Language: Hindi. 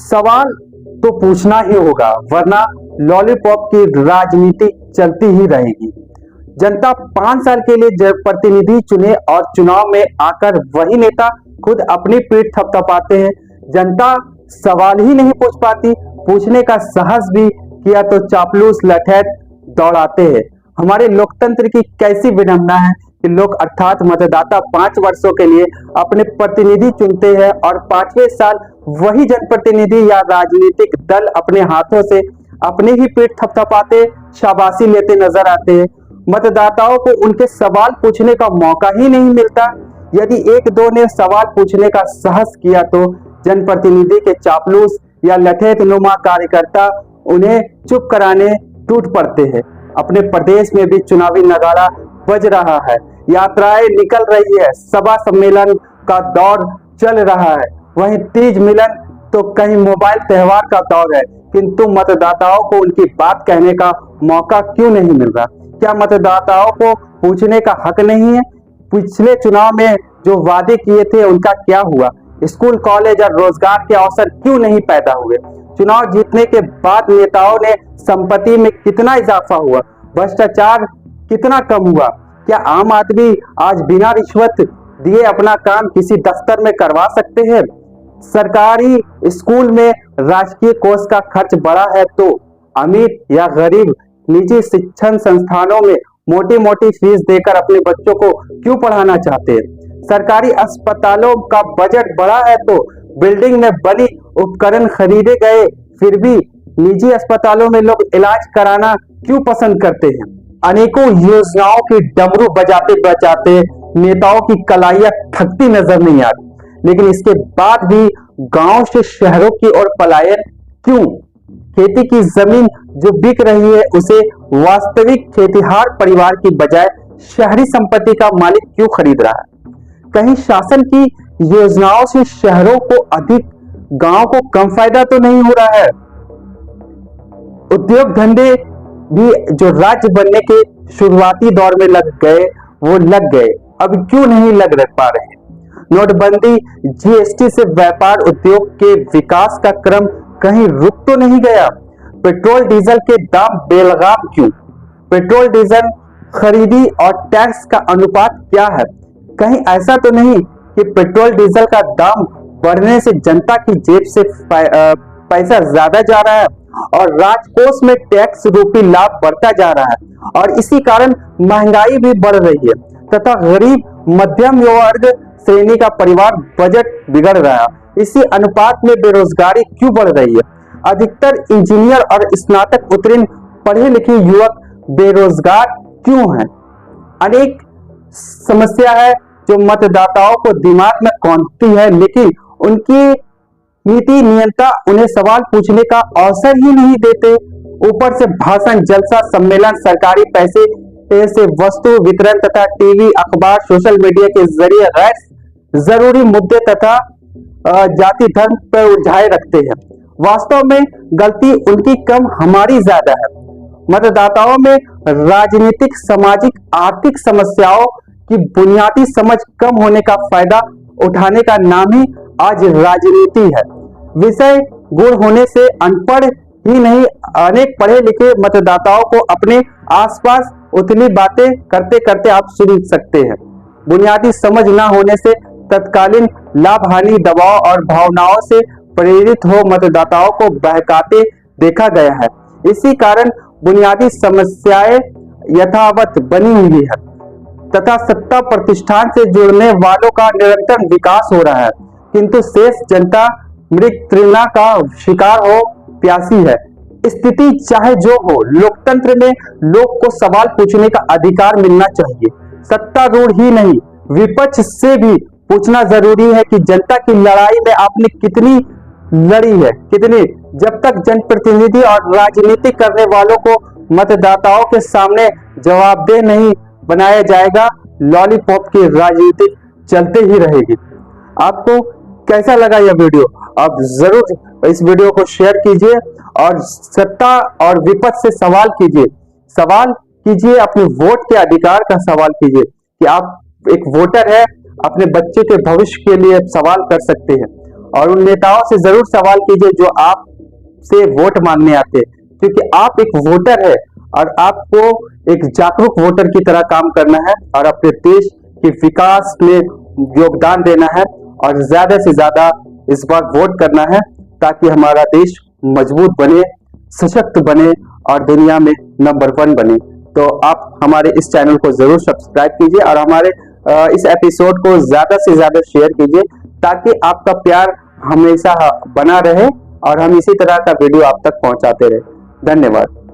सवाल तो पूछना ही होगा, वरना लॉलीपॉप की राजनीति चलती ही रहेगी। जनता 5 साल के लिए प्रतिनिधि चुने और चुनाव में आकर वही नेता खुद अपनी पीठ थपथपाते हैं। जनता सवाल ही नहीं पूछ पाती, पूछने का साहस भी किया तो चापलूस लठैत दौड़ाते हैं। हमारे लोकतंत्र की कैसी विडंबना है कि लोग अर्थात मतदाता 5 वर्षों के लिए अपने प्रतिनिधि चुनते हैं और 5वें साल वही जनप्रतिनिधि या राजनीतिक दल अपने हाथों से अपने ही पेट थपथपाते शाबाशी लेते नजर आते हैं। मतदाताओं को उनके सवाल पूछने का मौका ही नहीं मिलता। यदि एक दो ने सवाल पूछने का साहस किया तो जनप्रतिनिधि के चापलूस या लठैत नुमा कार्यकर्ता उन्हें चुप कराने टूट पड़ते हैं। अपने प्रदेश में भी चुनावी नगाड़ा बज रहा है, यात्राएं निकल रही है, सभा सम्मेलन का दौर चल रहा है, वहीं तीज मिलन तो कहीं मोबाइल त्योहार का दौर है, किंतु मतदाताओं को उनकी बात कहने का मौका क्यों नहीं मिल रहा? क्या मतदाताओं को पूछने का हक नहीं है? पिछले चुनाव में जो वादे किए थे उनका क्या हुआ? स्कूल, कॉलेज और रोजगार के अवसर क्यों नहीं पैदा हुए? चुनाव जीतने के बाद नेताओं ने संपत्ति में कितना इजाफा हुआ? भ्रष्टाचार कितना कम हुआ? क्या आम आदमी आज बिना रिश्वत दिए अपना काम किसी दफ्तर में करवा सकते हैं? सरकारी स्कूल में राजकीय कोष का खर्च बड़ा है तो अमीर या गरीब निजी शिक्षण संस्थानों में मोटी मोटी फीस देकर अपने बच्चों को क्यों पढ़ाना चाहते हैं? सरकारी अस्पतालों का बजट बड़ा है तो बिल्डिंग में बनी उपकरण खरीदे गए, फिर भी निजी अस्पतालों में लोग इलाज कराना क्यों पसंद करते हैं? अनेकों योजनाओं की डमरू बजाते बजाते नेताओं की कलाइयां थकती नजर नहीं आती, लेकिन इसके बाद भी गांव से शहरों की ओर पलायन क्यों? खेती की जमीन जो बिक रही है उसे वास्तविक खेतिहार परिवार की बजाय शहरी संपत्ति का मालिक क्यों खरीद रहा है? कहीं शासन की योजनाओं से शहरों को अधिक, गांव को कम फायदा तो नहीं हो रहा है? उद्योग धंधे भी जो राज्य बनने के शुरुआती दौर में लग गए वो लग गए, अब क्यों नहीं लग पा रहे? नोटबंदी, जीएसटी से व्यापार उद्योग के विकास का क्रम कहीं रुक तो नहीं गया? पेट्रोल डीजल के दाम बेलगाम क्यों? पेट्रोल डीजल खरीदी और टैक्स का अनुपात क्या है? कहीं ऐसा तो नहीं कि पेट्रोल डीजल का दाम बढ़ने से जनता की जेब से पैसा ज्यादा जा रहा है और राजकोष में टैक्स रूपी लाभ बढ़ता जा रहा है और इसी कारण महंगाई भी बढ़ रही है तथा गरीब मध्यम वर्ग श्रेणी का परिवार बजट बिगड़ रहा है? इसी अनुपात में बेरोजगारी क्यों बढ़ रही है? अधिकतर इंजीनियर और स्नातक उत्तीर्ण पढ़े लिखे युवक बेरोजगार क्यों हैं? अनेक समस्या है जो मतदाताओं को दिमाग में कौंधती है, लेकिन उनकी नीति नियंता उन्हें सवाल पूछने का अवसर ही नहीं देते। ऊपर से भाषण, जलसा, सम्मेलन, सरकारी पैसे से वस्तु वितरण तथा टीवी, अखबार, सोशल मीडिया के जरिए गैर जरूरी मुद्दे तथा जाति धर्म पर उलझाए रखते हैं। वास्तव में गलती उनकी कम, हमारी ज्यादा है। मतदाताओं में राजनीतिक, सामाजिक, आर्थिक समस्याओं की बुनियादी समझ कम होने का फायदा उठाने का नाम ही आज राजनीति है। विषय गुण होने से अनपढ़ ही नहीं, अनेक पढ़े लिखे मतदाताओं को अपने आसपास उथली बातें करते करते आप सुन सकते हैं। बुनियादी समझ न होने से तत्कालीन लाभ हानि, दबाव और भावनाओं से प्रेरित हो मतदाताओं को बहकाते देखा गया है। इसी कारण बुनियादी समस्याएं यथावत बनी हुई है तथा सत्ता प्रतिष्ठान से जुड़ने वालों का निरंतर विकास हो रहा है, किंतु शेष जनता मृत तृष्णा का शिकार हो प्यासी है। स्थिति चाहे जो हो, लोकतंत्र में लोग को सवाल पूछने का अधिकार मिलना चाहिए। सत्तारूढ़ ही नहीं, विपक्ष से भी पूछना जरूरी है कि जनता की लड़ाई में आपने कितनी लड़ी है, कितनी। जब तक जनप्रतिनिधि और राजनीति करने वालों को मतदाताओं के सामने जवाबदेह नहीं बनाया जाएगा, लॉलीपॉप की राजनीति चलते ही रहेगी। आपको कैसा लगा यह वीडियो? आप जरूर इस वीडियो को शेयर कीजिए और सत्ता और विपक्ष से सवाल कीजिए, अपने वोट के अधिकार का सवाल कीजिए कि आप एक वोटर है, अपने बच्चे के भविष्य के लिए सवाल कर सकते हैं। और उन नेताओं से जरूर सवाल कीजिए जो आप से वोट मांगने आते हैं, क्योंकि आप एक वोटर है और आपको एक जागरूक वोटर की तरह काम करना है और अपने देश के विकास में योगदान देना है और ज्यादा से ज्यादा इस बार वोट करना है ताकि हमारा देश मजबूत बने, सशक्त बने और दुनिया में नंबर 1 बने। तो आप हमारे इस चैनल को जरूर सब्सक्राइब कीजिए और हमारे इस एपिसोड को ज्यादा से ज्यादा शेयर कीजिए ताकि आपका प्यार हमेशा बना रहे और हम इसी तरह का वीडियो आप तक पहुंचाते रहे। धन्यवाद।